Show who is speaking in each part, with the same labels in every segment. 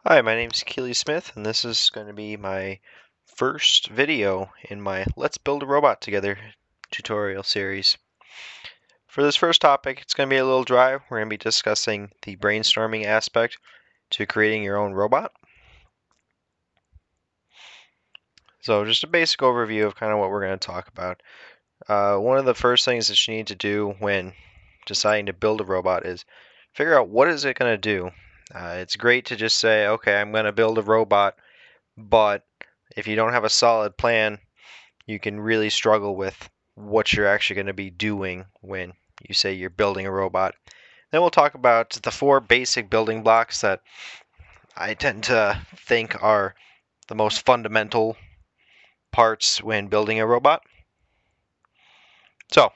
Speaker 1: Hi, my name is Keely Smith, and this is going to be my first video in my Let's Build a Robot Together tutorial series. For this first topic, it's going to be a little dry. We're going to be discussing the brainstorming aspect to creating your own robot. So just a basic overview of kind of what we're going to talk about. One of the first things that you need to do when deciding to build a robot is figure out what is it going to do. It's great to just say, okay, I'm going to build a robot, but if you don't have a solid plan, you can really struggle with what you're actually going to be doing when you say you're building a robot. Then we'll talk about the 4 basic building blocks that I tend to think are the most fundamental parts when building a robot. So,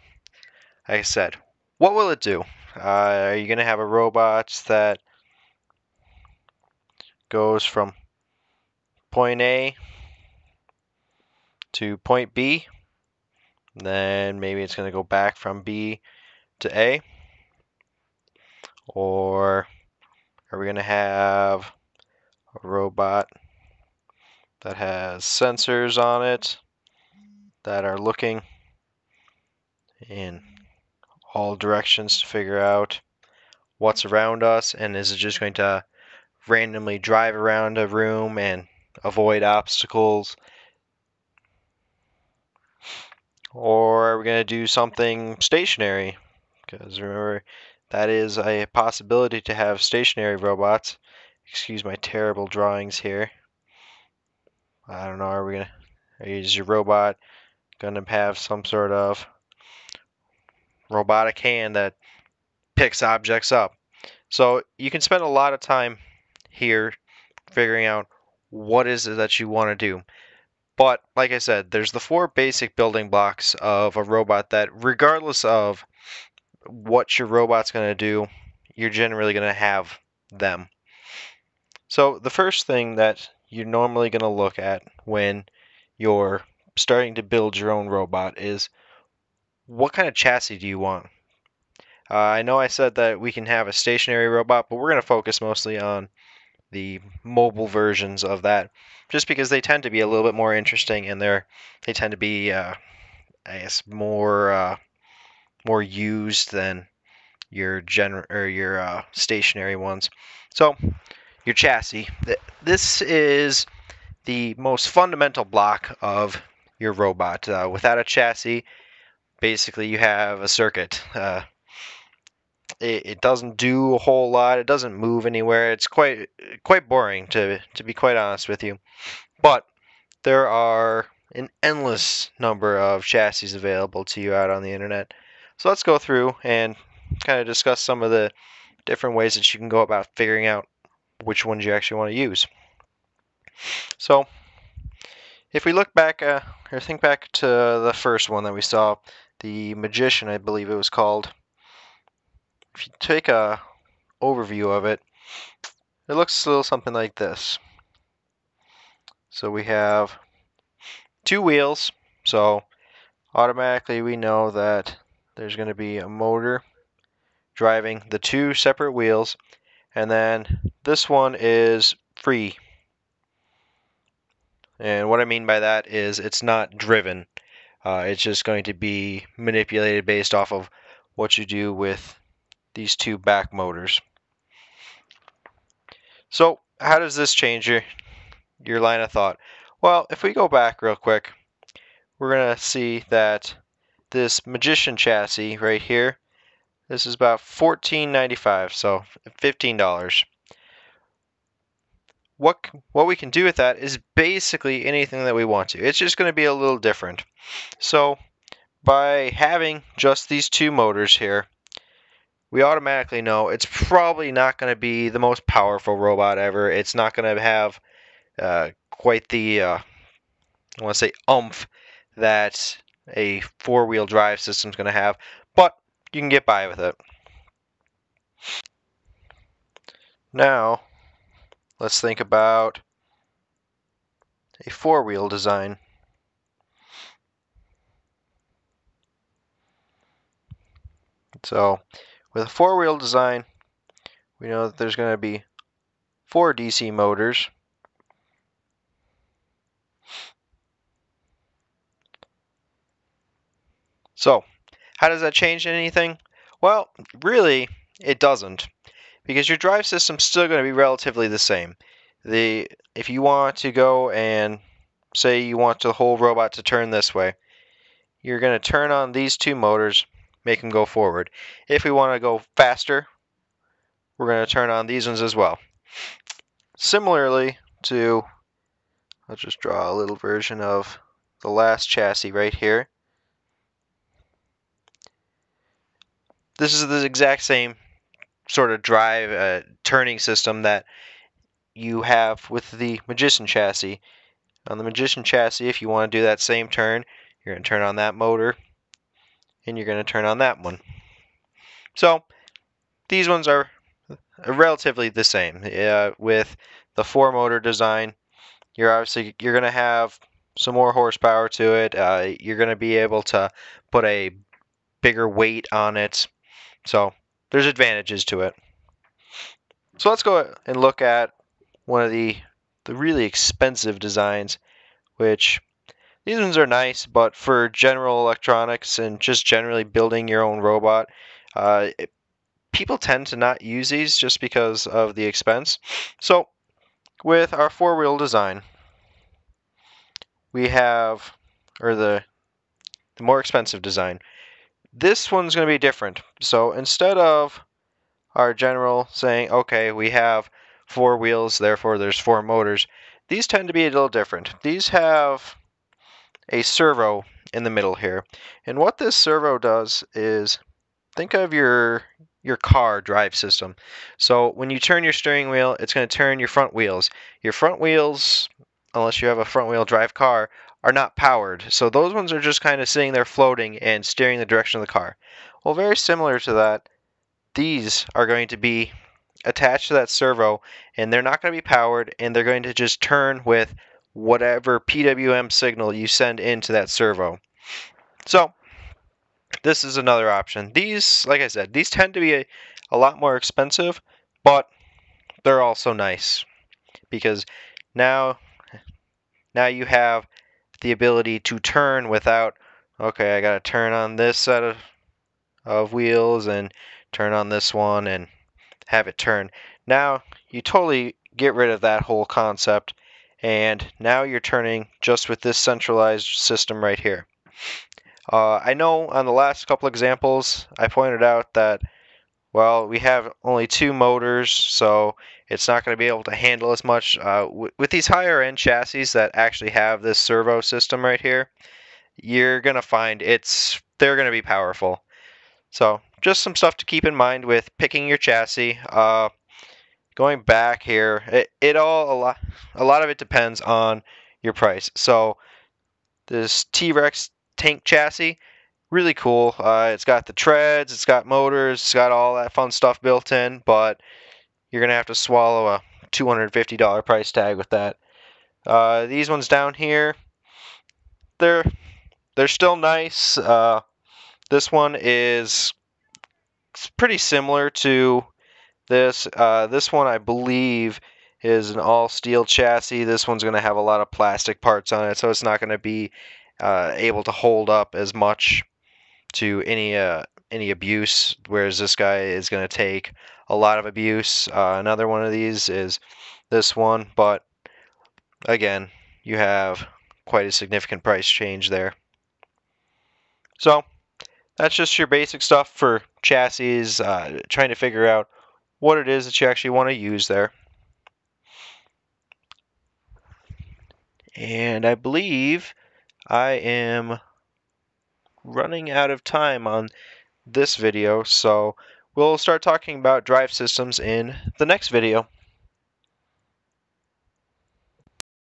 Speaker 1: like I said, what will it do? Are you going to have a robot that goes from point A to point B? Then maybe it's going to go back from B to A? Or are we going to have a robot that has sensors on it that are looking in all directions to figure out what's around us? And is it just going to randomly drive around a room and avoid obstacles? Or are we going to do something stationary? Because remember, that is a possibility to have stationary robots. Excuse my terrible drawings here. I don't know, is your robot going to have some sort of robotic hand that picks objects up? So you can spend a lot of time here figuring out what is it that you want to do. But like I said, there's the 4 basic building blocks of a robot that regardless of what your robot's going to do, you're generally going to have them. So the first thing that you're normally going to look at when you're starting to build your own robot is what kind of chassis do you want? I know I said that we can have a stationary robot, but we're going to focus mostly on the mobile versions of that, just because they tend to be a little bit more interesting and they tend to be, I guess, more used than your stationary ones. So your chassis. This is the most fundamental block of your robot. Without a chassis, basically you have a circuit. It doesn't do a whole lot. It doesn't move anywhere. It's quite boring to be quite honest with you. But there are an endless number of chassis available to you out on the internet. So let's go through and kind of discuss some of the different ways that you can go about figuring out which ones you actually want to use. So if we look back or think back to the first one that we saw, the Magician, I believe it was called. If you take a overview of it, it looks a little something like this. So we have 2 wheels, so automatically we know that there's going to be a motor driving the 2 separate wheels, and then this one is free. And what I mean by that is it's not driven. It's just going to be manipulated based off of what you do with these 2 back motors. So how does this change your line of thought? Well, if we go back real quick, we're going to see that this Magician chassis right here, this is about $14.95, so $15. What we can do with that is basically anything that we want to. It's just going to be a little different. So by having just these 2 motors here, we automatically know it's probably not going to be the most powerful robot ever. It's not going to have quite the, I want to say, oomph that a 4-wheel drive system is going to have, but you can get by with it. Now, let's think about a 4-wheel design. So, with a 4-wheel design, we know that there's going to be 4 DC motors. So, how does that change anything? Well, really, it doesn't, because your drive system's still going to be relatively the same. If you want to go and say you want the whole robot to turn this way, you're going to turn on these 2 motors, make them go forward. If we want to go faster, we're going to turn on these ones as well. Similarly to, I'll just draw a little version of the last chassis right here. This is the exact same sort of drive turning system that you have with the Magician chassis. On the Magician chassis, if you want to do that same turn, you're going to turn on that motor, and you're going to turn on that one. So these ones are relatively the same. With the 4 motor design, you're going to have some more horsepower to it. You're going to be able to put a bigger weight on it. So there's advantages to it. So let's go and look at one of the really expensive designs, which these ones are nice, but for general electronics and just generally building your own robot, people tend to not use these just because of the expense. So with our 4-wheel design, we have, or the more expensive design, this one's going to be different. So instead of our general saying, okay, we have 4 wheels, therefore there's 4 motors, these tend to be a little different. These have a servo in the middle here. And what this servo does is, think of your car drive system. So when you turn your steering wheel, it's going to turn your front wheels. Your front wheels, unless you have a front wheel drive car, are not powered. So those ones are just kind of sitting there floating and steering the direction of the car. Well, very similar to that, these are going to be attached to that servo, and they're not going to be powered, and they're going to just turn with whatever PWM signal you send into that servo. So this is another option. These, like I said, these tend to be a lot more expensive, but they're also nice because now you have the ability to turn without, okay, I got to turn on this set of wheels and turn on this one and have it turn. Now you totally get rid of that whole concept, and now you're turning just with this centralized system right here. I know on the last couple examples I pointed out that, well, we have only 2 motors, so it's not going to be able to handle as much. With these higher end chassis that actually have this servo system right here, you're going to find they're going to be powerful. So just some stuff to keep in mind with picking your chassis. Going back here, a lot of it depends on your price. So this T-Rex tank chassis, really cool. It's got the treads, it's got motors, it's got all that fun stuff built in, but you're gonna have to swallow a $250 price tag with that. These ones down here, they're still nice. This one is pretty similar to this. This one, I believe, is an all-steel chassis. This one's going to have a lot of plastic parts on it, so it's not going to be able to hold up as much to any abuse, whereas this guy is going to take a lot of abuse. Another one of these is this one, but again, you have quite a significant price change there. So that's just your basic stuff for chassis, trying to figure out what it is that you actually want to use there. And I believe I am running out of time on this video, so we'll start talking about drive systems in the next video.